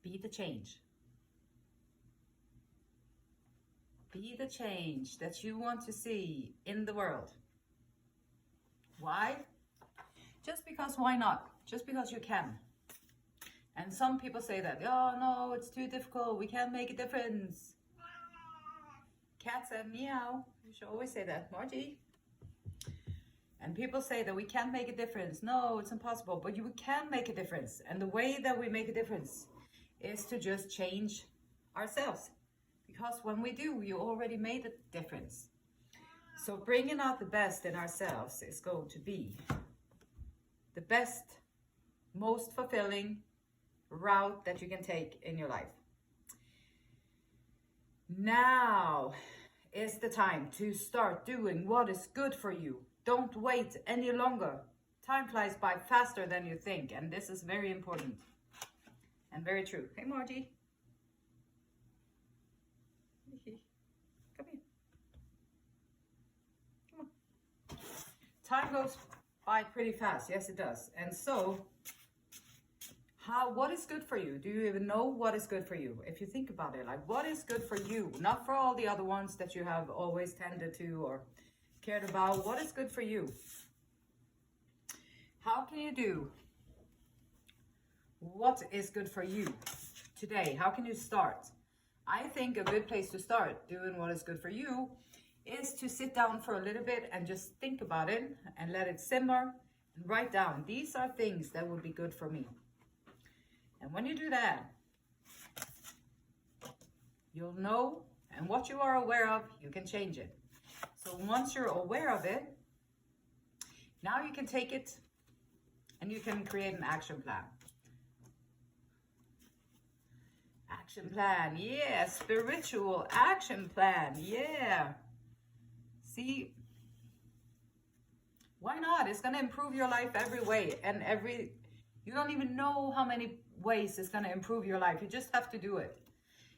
Be the change. Be the change that you want to see in the world. Why? Just because why not? Just because you can. And some people say that, oh no, it's too difficult, we can't make a difference. Cat said meow. You should always say that, Margie. And people say that we can't make a difference. No, it's impossible, but you can make a difference. And the way that we make a difference is to just change ourselves. Because when we do, you already made a difference. So bringing out the best in ourselves is going to be the best, most fulfilling route that you can take in your life. Now is the time to start doing what is good for you. Don't wait any longer. Time flies by faster than you think, and this is very important and very true. Hey, Margie. Come here. Come on. Time goes by pretty fast. Yes, it does. And so, what is good for you? Do you even know what is good for you? If you think about it, like what is good for you? Not for all the other ones that you have always tended to or cared about. What is good for you? How can you do what is good for you today? How can you start? I think a good place to start doing what is good for you is to sit down for a little bit and just think about it and let it simmer and write down. These are things that would be good for me. And when you do that, you'll know, and what you are aware of, you can change it. So once you're aware of it, now you can take it and you can create an action plan. Action plan, yeah, spiritual action plan, yeah. See, why not? It's going to improve your life every way and you don't even know how many ways it's going to improve your life. You just have to do it.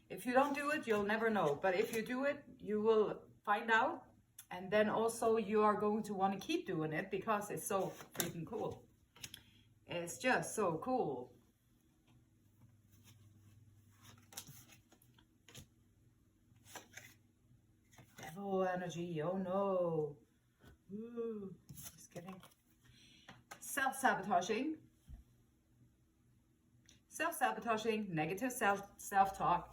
If you don't do it, you'll never know. But if you do it, you will find out. And then also you are going to want to keep doing it because it's so freaking cool. It's just so cool. Devil energy, oh no. Ooh, just kidding. Self-sabotaging. Self-sabotaging, negative self-talk.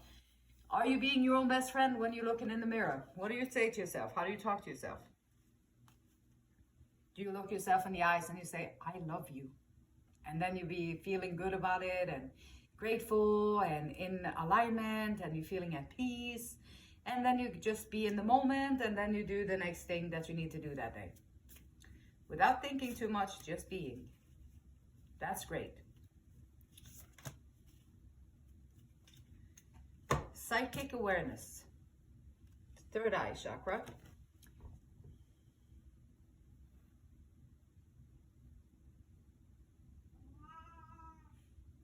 Are you being your own best friend when you're looking in the mirror? What do you say to yourself? How do you talk to yourself? Do you look yourself in the eyes and you say, I love you? And then you be feeling good about it and grateful and in alignment and you're feeling at peace. And then you just be in the moment and then you do the next thing that you need to do that day. Without thinking too much, just being. That's great. Psychic awareness. Third eye chakra.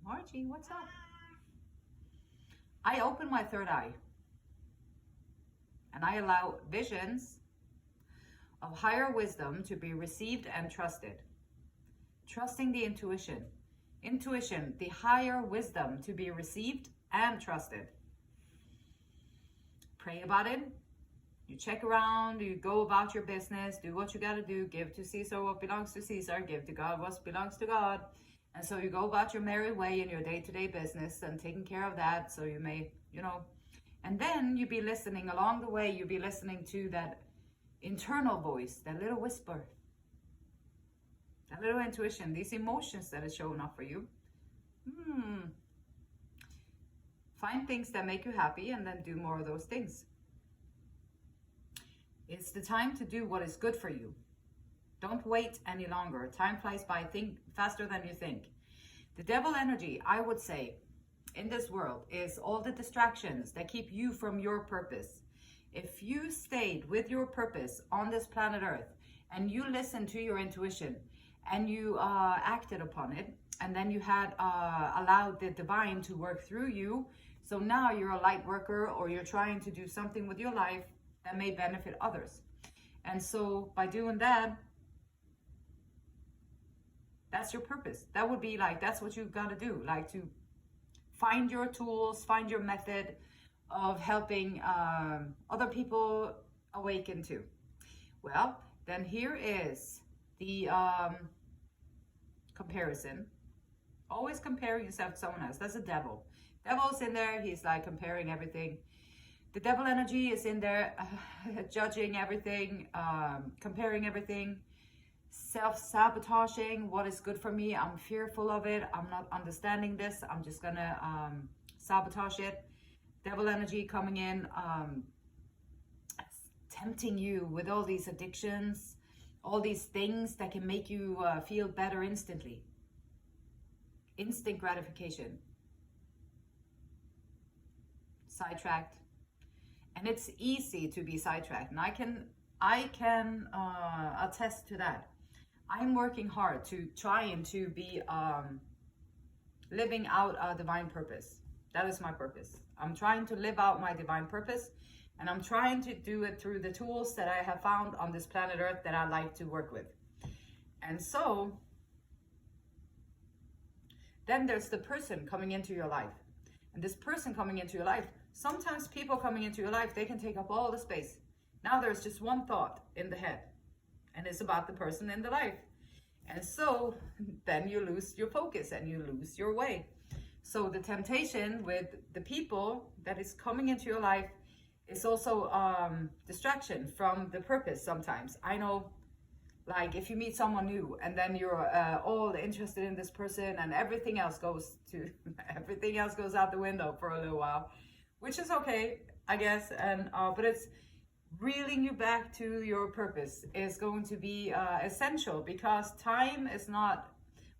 Margie, what's up? I open my third eye and I allow visions of higher wisdom to be received and trusted. Trusting the intuition. Intuition, the higher wisdom to be received and trusted. Pray about it. You check around, you go about your business, do what you got to do, give to Caesar what belongs to Caesar, give to God what belongs to God. And so you go about your merry way in your day-to-day business and taking care of that. So you may, and then you be listening along the way, you be listening to that internal voice, that little whisper, that little intuition, these emotions that is showing up for you. Find things that make you happy and then do more of those things. It's the time to do what is good for you. Don't wait any longer. Time flies by faster than you think. The devil energy, I would say, in this world is all the distractions that keep you from your purpose. If you stayed with your purpose on this planet Earth and you listened to your intuition and you acted upon it, and then you had allowed the divine to work through you, so now you're a light worker or you're trying to do something with your life that may benefit others. And so by doing that, that's your purpose. That would be like, that's what you've got to do, like to find your tools, find your method of helping other people awaken too. Well, then here is the comparison. Always comparing yourself to someone else. That's the devil. Devil's in there. He's like comparing everything. The devil energy is in there, judging everything, comparing everything, self-sabotaging what is good for me. I'm fearful of it. I'm not understanding this. I'm just gonna sabotage it. Devil energy coming in, tempting you with all these addictions, all these things that can make you feel better instantly. Instant gratification. Sidetracked. And it's easy to be sidetracked, and I can attest to that. I'm working hard to trying to be living out a divine purpose. That is my purpose. I'm trying to live out my divine purpose, and I'm trying to do it through the tools that I have found on this planet Earth that I like to work with. And so then there's the person coming into your life, and this person coming into your life. Sometimes people coming into your life, they can take up all the space. Now there's just one thought in the head, and it's about the person in the life. And so then you lose your focus and you lose your way. So the temptation with the people that is coming into your life is also distraction from the purpose sometimes. I know, like if you meet someone new and then you're all interested in this person, and everything else goes out the window for a little while. Which is okay, I guess, and but it's reeling you back to your purpose is going to be essential, because time is not,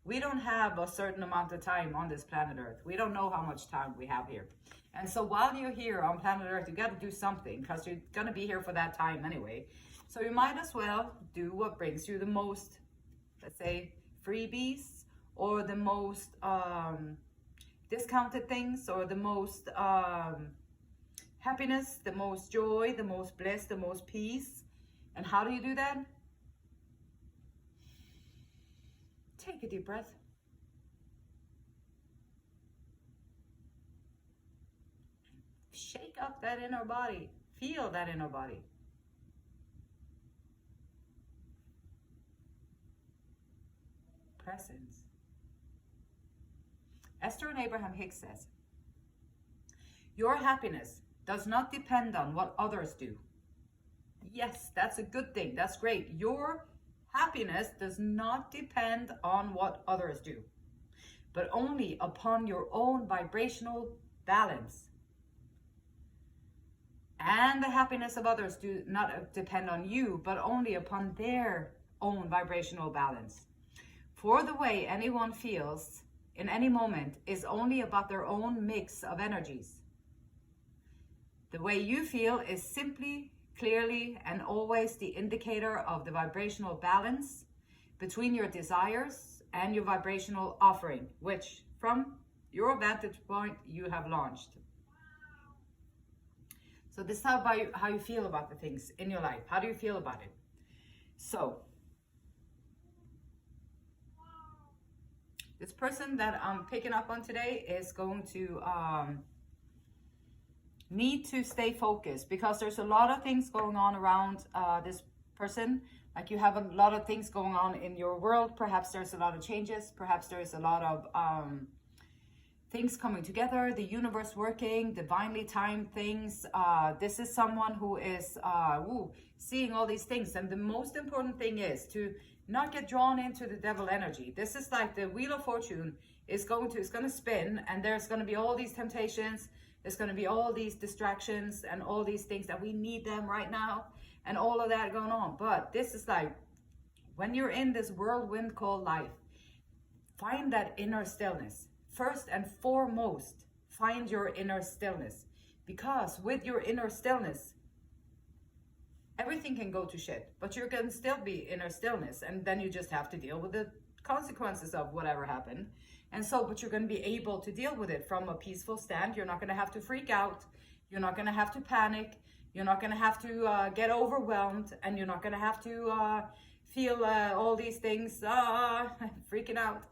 we don't have a certain amount of time on this planet Earth. We don't know how much time we have here. And so while you're here on planet Earth, you got to do something, because you're going to be here for that time anyway. So you might as well do what brings you the most, let's say, freebies, or the most discounted things, or the most happiness, the most joy, the most bliss, the most peace. And how do you do that? Take a deep breath. Shake up that inner body. Feel that inner body. Presence. Esther and Abraham Hicks says, your happiness does not depend on what others do. Yes, that's a good thing. That's great. Your happiness does not depend on what others do, but only upon your own vibrational balance. And the happiness of others do not depend on you, but only upon their own vibrational balance. For the way anyone feels in any moment is only about their own mix of energies. The way you feel is simply, clearly, and always the indicator of the vibrational balance between your desires and your vibrational offering, which, from your vantage point, you have launched. So this is how you feel about the things in your life. How do you feel about it? So this person that I'm picking up on today is going to need to stay focused, because there's a lot of things going on around this person. Like you have a lot of things going on in your world. Perhaps there's a lot of changes. Perhaps there's a lot of things coming together, the universe working, divinely timed things. This is someone who is seeing all these things. And the most important thing is to not get drawn into the devil energy. This is like the wheel of fortune is going to spin, and there's going to be all these temptations. There's going to be all these distractions and all these things that we need them right now, and all of that going on. But this is like, when you're in this whirlwind called life, find that inner stillness. First and foremost, find your inner stillness, because with your inner stillness, everything can go to shit, but you can still be inner stillness, and then you just have to deal with the consequences of whatever happened. And so, but you're going to be able to deal with it from a peaceful stand. You're not going to have to freak out. You're not going to have to panic. You're not going to have to get overwhelmed, and you're not going to have to feel all these things, freaking out.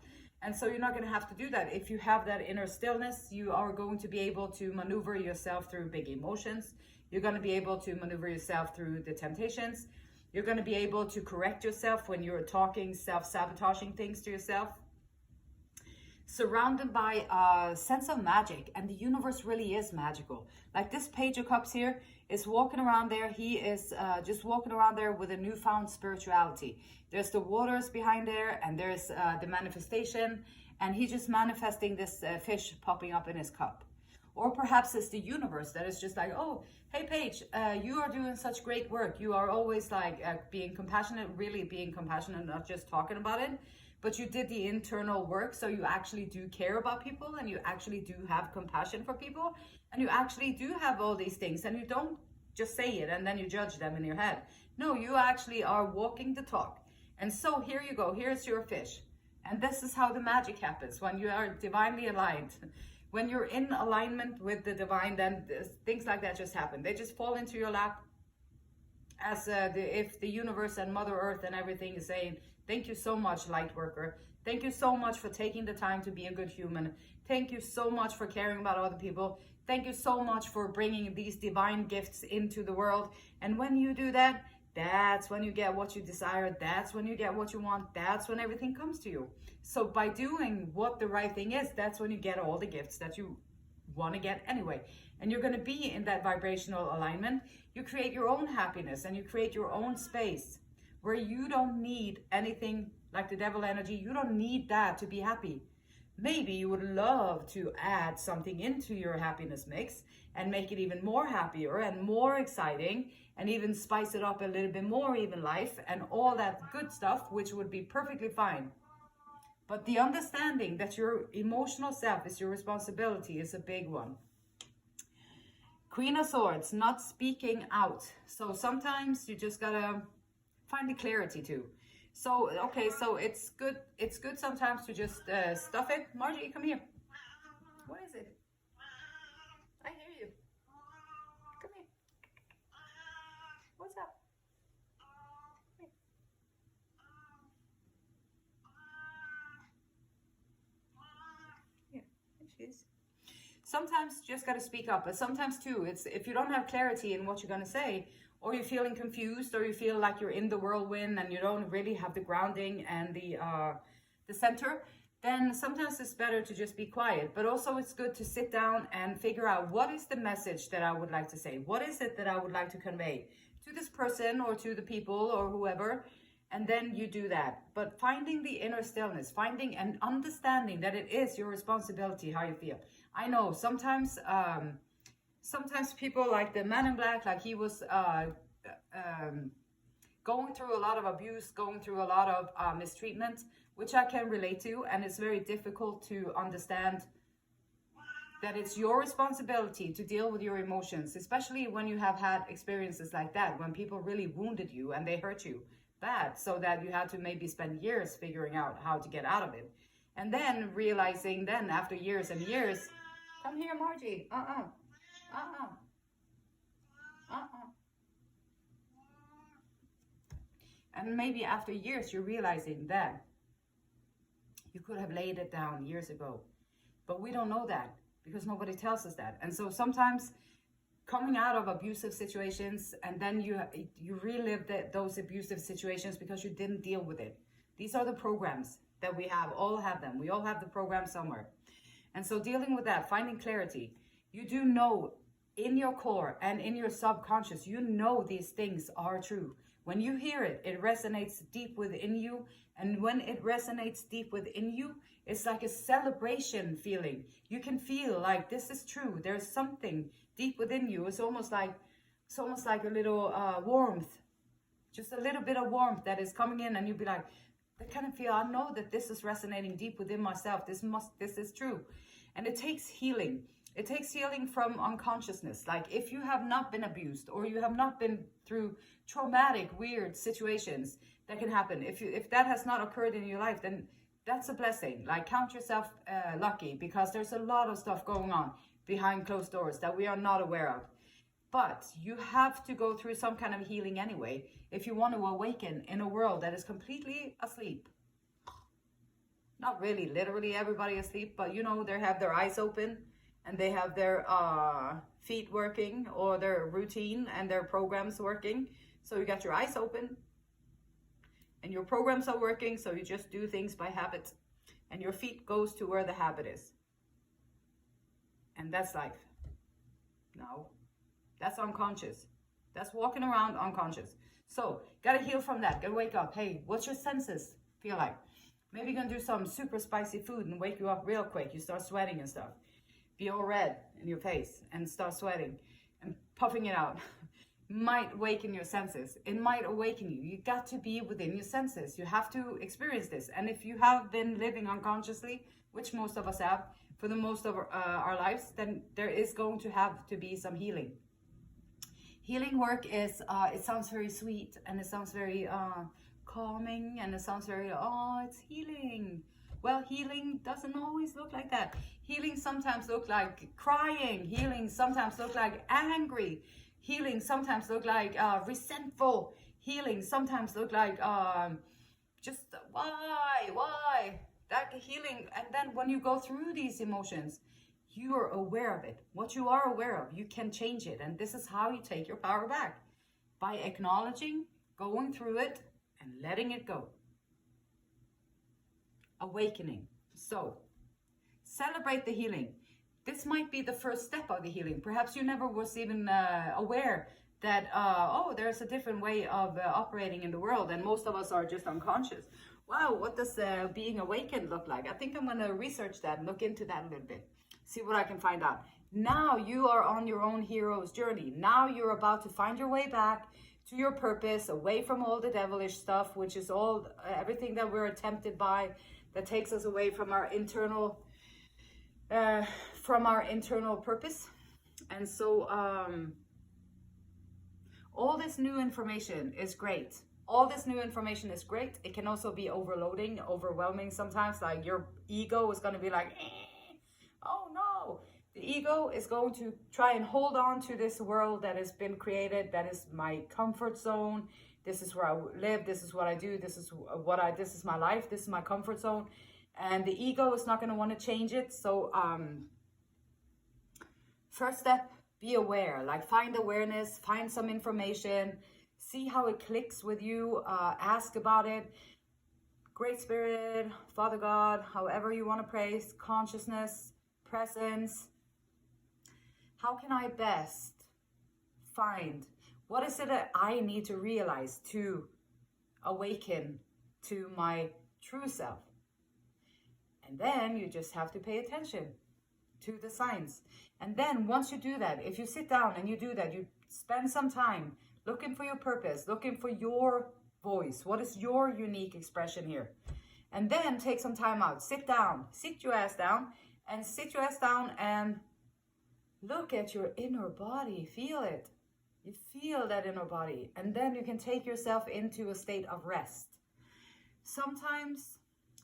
And so you're not going to have to do that. If you have that inner stillness, you are going to be able to maneuver yourself through big emotions. You're going to be able to maneuver yourself through the temptations. You're going to be able to correct yourself when you're talking self-sabotaging things to yourself. Surrounded by a sense of magic, and the universe really is magical. Like this Page of Cups here is walking around there. He is just walking around there with a newfound spirituality. There's the waters behind there, and there's the manifestation, and he's just manifesting this fish popping up in his cup. Or perhaps it's the universe that is just like, oh, hey Paige, you are doing such great work. You are always like being compassionate, really being compassionate, not just talking about it. But you did the internal work, so you actually do care about people, and you actually do have compassion for people, and you actually do have all these things, and you don't just say it and then you judge them in your head. No, you actually are walking the talk. And so here you go, here's your fish. And this is how the magic happens when you are divinely aligned. When you're in alignment with the divine, then things like that just happen. They just fall into your lap as if the universe and Mother Earth and everything is saying, thank you so much, light worker. Thank you so much for taking the time to be a good human. Thank you so much for caring about other people. Thank you so much for bringing these divine gifts into the world. And when you do that, that's when you get what you desire. That's when you get what you want. That's when everything comes to you. So by doing what the right thing is, that's when you get all the gifts that you want to get anyway. And you're going to be in that vibrational alignment. You create your own happiness, and you create your own space where you don't need anything like the devil energy. You don't need that to be happy. Maybe you would love to add something into your happiness mix and make it even more happier and more exciting, and even spice it up a little bit more, even life and all that good stuff, which would be perfectly fine. But the understanding that your emotional self is your responsibility is a big one. Queen of Swords, not speaking out. So sometimes you just gotta find the clarity too. So, okay, so it's good sometimes to just stuff it. Margie, come here. What is it? I hear you. Come here. What's up? Here. Here she is. Sometimes you just got to speak up, but sometimes too, it's if you don't have clarity in what you're going to say, or you're feeling confused, or you feel like you're in the whirlwind and you don't really have the grounding and the center, then sometimes it's better to just be quiet. But also it's good to sit down and figure out, what is the message that I would like to say? What is it that I would like to convey to this person or to the people or whoever? And then you do that. But finding the inner stillness, finding and understanding that it is your responsibility how you feel. I know sometimes people like the man in black, like he was going through a lot of abuse, going through a lot of mistreatment, which I can relate to. And it's very difficult to understand that it's your responsibility to deal with your emotions, especially when you have had experiences like that, when people really wounded you and they hurt you bad, so that you had to maybe spend years figuring out how to get out of it. And then realizing then after years and years, come here, Margie, and maybe after years you're realizing that you could have laid it down years ago. But we don't know that because nobody tells us that. And so sometimes coming out of abusive situations, and then you relive those abusive situations because you didn't deal with it. These are the programs that we have, all have them. We all have the program somewhere. And so dealing with that, finding clarity, you do know in your core and in your subconscious, you know these things are true. When you hear it, it resonates deep within you. And when it resonates deep within you, it's like a celebration feeling. You can feel like this is true. There's something deep within you. It's almost like a little warmth, just a little bit of warmth that is coming in, and you'll be like, I kind of feel, I know that this is resonating deep within myself. This is true. And it takes healing. It takes healing from unconsciousness. Like if you have not been abused, or you have not been through traumatic, weird situations that can happen. If that has not occurred in your life, then that's a blessing. Like count yourself lucky, because there's a lot of stuff going on behind closed doors that we are not aware of. But you have to go through some kind of healing anyway if you want to awaken in a world that is completely asleep. not really literally everybody asleep, but you know, they have their eyes open and they have their feet working, or their routine and their programs working. So you got your eyes open and your programs are working, so you just do things by habit, and your feet goes to where the habit is. And that's life. No, that's unconscious. That's walking around unconscious. So gotta heal from that. Gotta wake up. Hey, what's your senses feel like? Maybe you're gonna do some super spicy food and wake you up real quick. You start sweating and stuff. Be all red in your face and start sweating and puffing it out. Might awaken your senses. It might awaken you. You got to be within your senses. You have to experience this. And if you have been living unconsciously, which most of us have for the most of our lives, then there is going to have to be some healing. Healing work is, it sounds very sweet, and it sounds very calming, and it sounds very, oh, it's healing. Well, healing doesn't always look like that. Healing sometimes look like crying. Healing sometimes look like angry. Healing sometimes look like resentful. Healing sometimes look like just why? That healing, and then when you go through these emotions, you are aware of it. What you are aware of, you can change it. And this is how you take your power back. By acknowledging, going through it, and letting it go. Awakening. So, celebrate the healing. This might be the first step of the healing. Perhaps you never was even aware that, oh, there's a different way of operating in the world, and most of us are just unconscious. Wow, what does being awakened look like? I think I'm going to research that and look into that a little bit. See what I can find out. Now you are on your own hero's journey. Now you're about to find your way back to your purpose, away from all the devilish stuff, which is all everything that we're tempted by, that takes us away from our internal purpose. And so all this new information is great. All this new information is great. It can also be overloading, overwhelming sometimes. Like your ego is going to be like, oh no. The ego is going to try and hold on to this world that has been created. That is my comfort zone. This is where I live. This is what I do. This is my life. This is my comfort zone. And the ego is not going to want to change it. So first step, be aware. Like find awareness, find some information, see how it clicks with you, ask about it. Great Spirit, Father God, however you want to pray, consciousness, presence. How can I best find, what is it that I need to realize to awaken to my true self? And then you just have to pay attention to the signs. And then once you do that, if you sit down and you do that, you spend some time looking for your purpose, looking for your voice. What is your unique expression here? And then take some time out, sit your ass down, and look at your inner body, feel it. You feel that inner body, and then you can take yourself into a state of rest. Sometimes,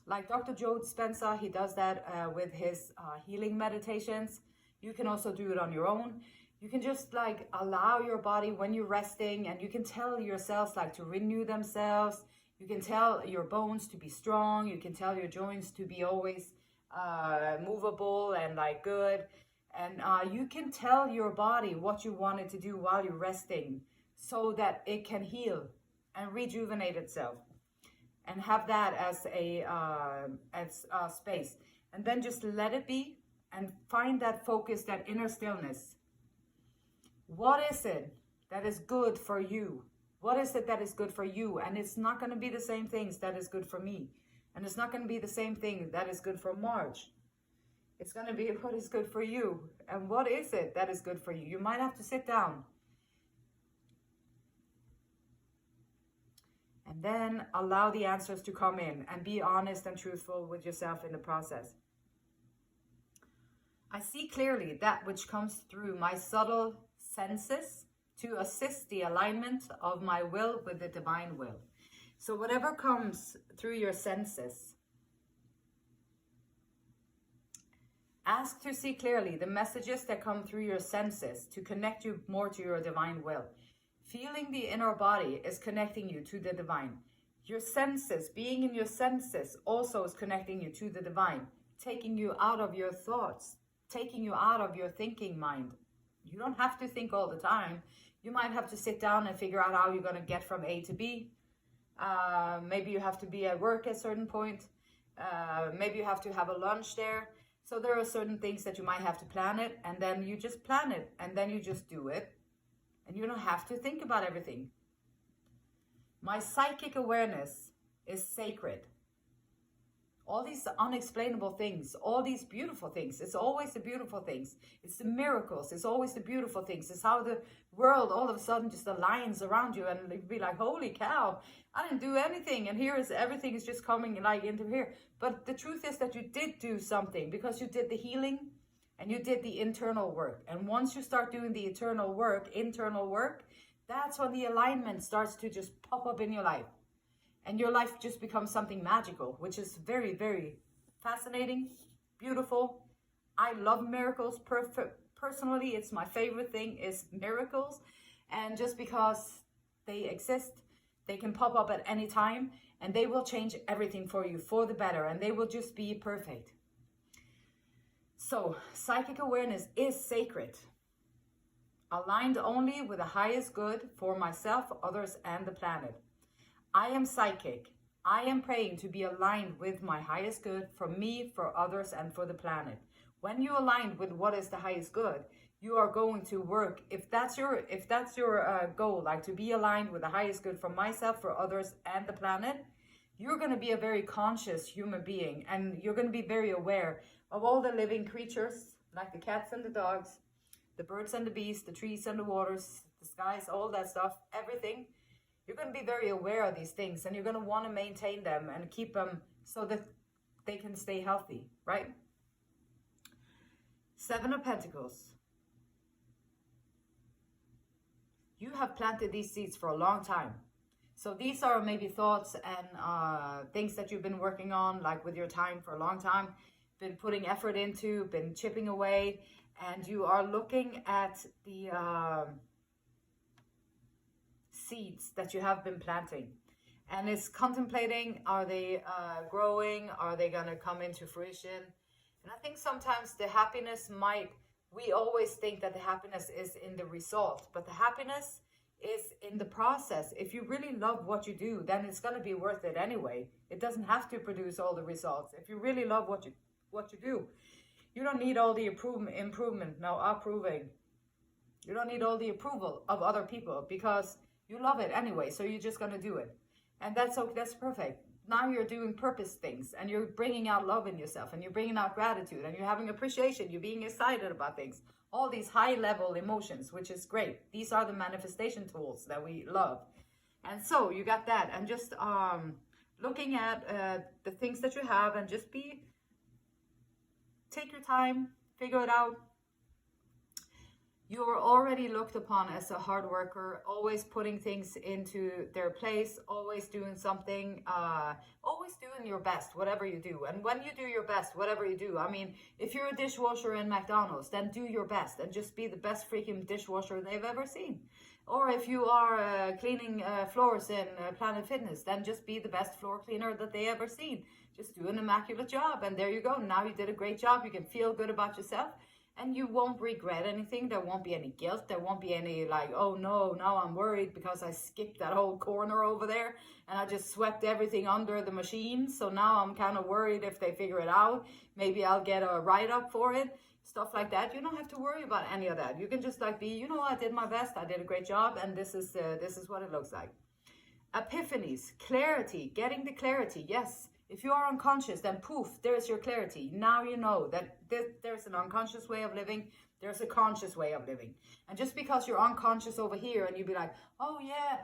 like Dr. Joe Dispenza, he does that with his healing meditations. You can also do it on your own. You can just like allow your body when you're resting, and you can tell your cells like to renew themselves. You can tell your bones to be strong. You can tell your joints to be always movable and like good. And you can tell your body what you want it to do while you're resting, so that it can heal and rejuvenate itself, and have that as a space. And then just let it be and find that focus, that inner stillness. What is it that is good for you? What is it that is good for you? And it's not going to be the same things that is good for me. And it's not going to be the same thing that is good for Marge. It's going to be what is good for you. And what is it that is good for you? You might have to sit down. And then allow the answers to come in, and be honest and truthful with yourself in the process. I see clearly that which comes through my subtle senses to assist the alignment of my will with the divine will. So whatever comes through your senses, ask to see clearly the messages that come through your senses to connect you more to your divine will. Feeling the inner body is connecting you to the divine. Your senses, being in your senses, also is connecting you to the divine, taking you out of your thoughts, taking you out of your thinking mind. You don't have to think all the time. You might have to sit down and figure out how you're going to get from A to B. Maybe you have to be at work at a certain point. Maybe you have to have a lunch there. So there are certain things that you might have to plan it, and then you just plan it, and then you just do it. And you don't have to think about everything. My psychic awareness is sacred. All these unexplainable things, all these beautiful things, it's always the beautiful things. It's the miracles, it's always the beautiful things. It's how the world all of a sudden just aligns around you, and you'd be like, holy cow, I didn't do anything, and here is everything is just coming like into here. But the truth is that you did do something, because you did the healing and you did the internal work. And once you start doing the internal work, that's when the alignment starts to just pop up in your life. And your life just becomes something magical, which is very, very fascinating, beautiful. I love miracles. Personally, it's my favorite thing is miracles. And just because they exist, they can pop up at any time, and they will change everything for you for the better, and they will just be perfect. So psychic awareness is sacred, aligned only with the highest good for myself, others, and the planet. I am psychic. I am praying to be aligned with my highest good for me, for others, and for the planet. When you align with what is the highest good, you are going to work. If that's your goal, like to be aligned with the highest good for myself, for others, and the planet, you're going to be a very conscious human being, and you're going to be very aware of all the living creatures, like the cats and the dogs, the birds and the bees, the trees and the waters, the skies, all that stuff, everything. You're going to be very aware of these things, and you're going to want to maintain them and keep them so that they can stay healthy, right? Seven of Pentacles. You have planted these seeds for a long time. So these are maybe thoughts and things that you've been working on, like with your time for a long time, been putting effort into, been chipping away, and you are looking at the seeds that you have been planting, and it's contemplating, are they growing, are they going to come into fruition? And I think sometimes the happiness we always think that the happiness is in the result, but the happiness is in the process. If you really love what you do, then it's going to be worth it anyway. It doesn't have to produce all the results. If you really love what you do, you don't need all the improvement. No, approving. You don't need all the approval of other people, because you love it anyway, so you're just going to do it. And that's okay, that's perfect. Now you're doing purpose things, and you're bringing out love in yourself, and you're bringing out gratitude, and you're having appreciation, you're being excited about things. All these high level emotions, which is great. These are the manifestation tools that we love. And so you got that, and just looking at the things that you have, and just take your time, figure it out. You're already looked upon as a hard worker, always putting things into their place, always doing something, always doing your best, whatever you do. And when you do your best, whatever you do, I mean, if you're a dishwasher in McDonald's, then do your best and just be the best freaking dishwasher they've ever seen. Or if you are cleaning floors in Planet Fitness, then just be the best floor cleaner that they ever seen. Just do an immaculate job, and there you go. Now you did a great job. You can feel good about yourself. And you won't regret anything. There won't be any guilt. There won't be any like, oh no, now I'm worried because I skipped that whole corner over there and I just swept everything under the machine. So now I'm kind of worried if they figure it out. Maybe I'll get a write-up for it. Stuff like that. You don't have to worry about any of that. You can just like be, you know, I did my best. I did a great job, and this is what it looks like. Epiphanies, clarity, getting the clarity. Yes. If you are unconscious, then poof, there's your clarity. Now you know that there's an unconscious way of living. There's a conscious way of living. And just because you're unconscious over here and you be like, oh yeah,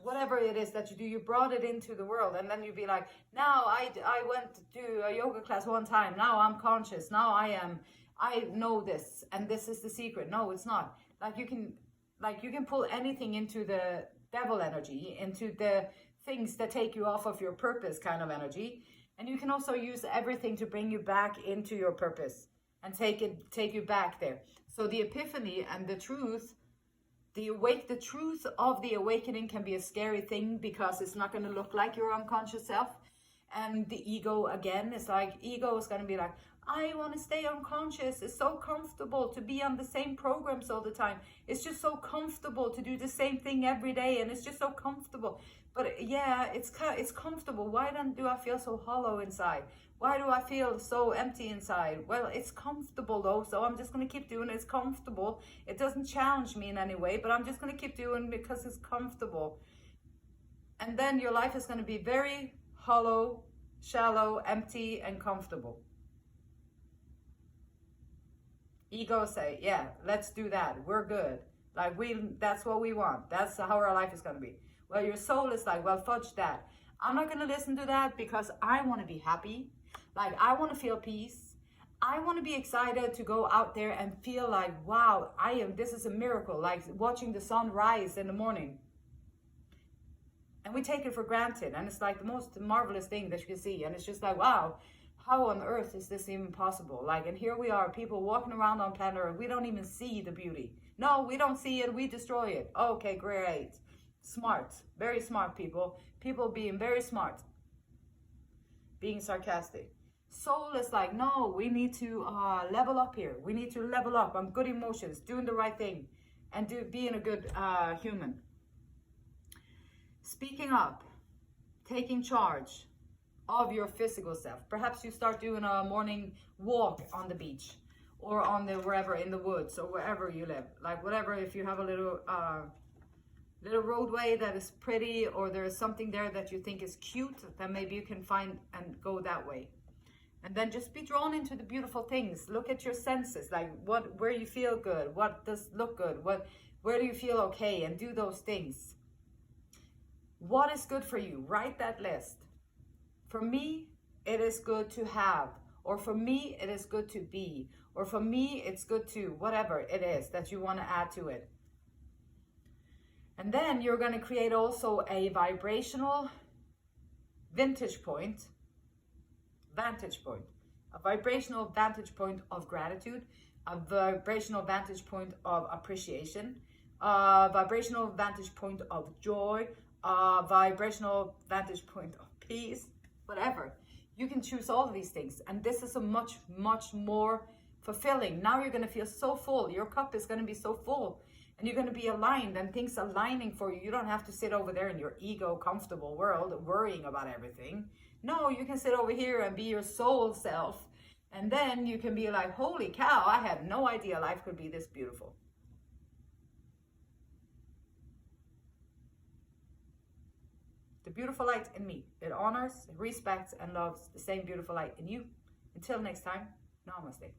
whatever it is that you do, you brought it into the world. And then you'd be like, now I went to do a yoga class one time. Now I'm conscious. Now I know this, and this is the secret. No, it's not. You can pull anything into the devil energy, into the things that take you off of your purpose kind of energy. And you can also use everything to bring you back into your purpose and take you back there. So the epiphany and the truth The truth of the awakening can be a scary thing because it's not going to look like your unconscious self. And the ego, again, is like, ego is going to be like, I want to stay unconscious. It's so comfortable to be on the same programs all the time. It's just so comfortable to do the same thing every day. And it's just so comfortable. But yeah, it's comfortable. Why then do I feel so hollow inside? Why do I feel so empty inside? Well, it's comfortable though, so I'm just going to keep doing it. It's comfortable. It doesn't challenge me in any way, but I'm just going to keep doing it because it's comfortable. And then your life is going to be very hollow, shallow, empty, and comfortable. Ego say, yeah, let's do that. We're good. Like, that's what we want. That's how our life is going to be. Well, your soul is like, well, fudge that. I'm not going to listen to that because I want to be happy. Like, I want to feel peace. I want to be excited to go out there and feel like, wow, this is a miracle. Like watching the sun rise in the morning. And we take it for granted. And it's like the most marvelous thing that you can see. And it's just like, wow, how on earth is this even possible? Like, and here we are, people walking around on planet Earth. We don't even see the beauty. No, we don't see it. We destroy it. Okay, great. Smart. Very smart people. People being very smart. Being sarcastic. Soul is like, no, we need to level up here. We need to level up on good emotions, doing the right thing, and being a good human. Speaking up, taking charge of your physical self. Perhaps you start doing a morning walk on the beach or on the wherever in the woods or wherever you live. Like whatever, if you have a little roadway that is pretty or there's something there that you think is cute, then maybe you can find and go that way. And then just be drawn into the beautiful things. Look at your senses, like where you feel good, what does look good, where do you feel okay, and do those things. What is good for you? Write that list. For me, it is good to have, or for me, it is good to be, or for me, it's good to, whatever it is that you want to add to it. And then you're going to create also a vibrational vantage point, a vibrational vantage point of gratitude, a vibrational vantage point of appreciation, a vibrational vantage point of joy, a vibrational vantage point of peace, whatever. You can choose all of these things. And this is a much, much more fulfilling. Now you're going to feel so full. Your cup is going to be so full. And you're going to be aligned and things aligning for you. You don't have to sit over there in your ego comfortable world worrying about everything. No, you can sit over here and be your soul self. And then you can be like, holy cow, I had no idea life could be this beautiful. The beautiful light in me. It honors, respects, and loves the same beautiful light in you. Until next time, namaste.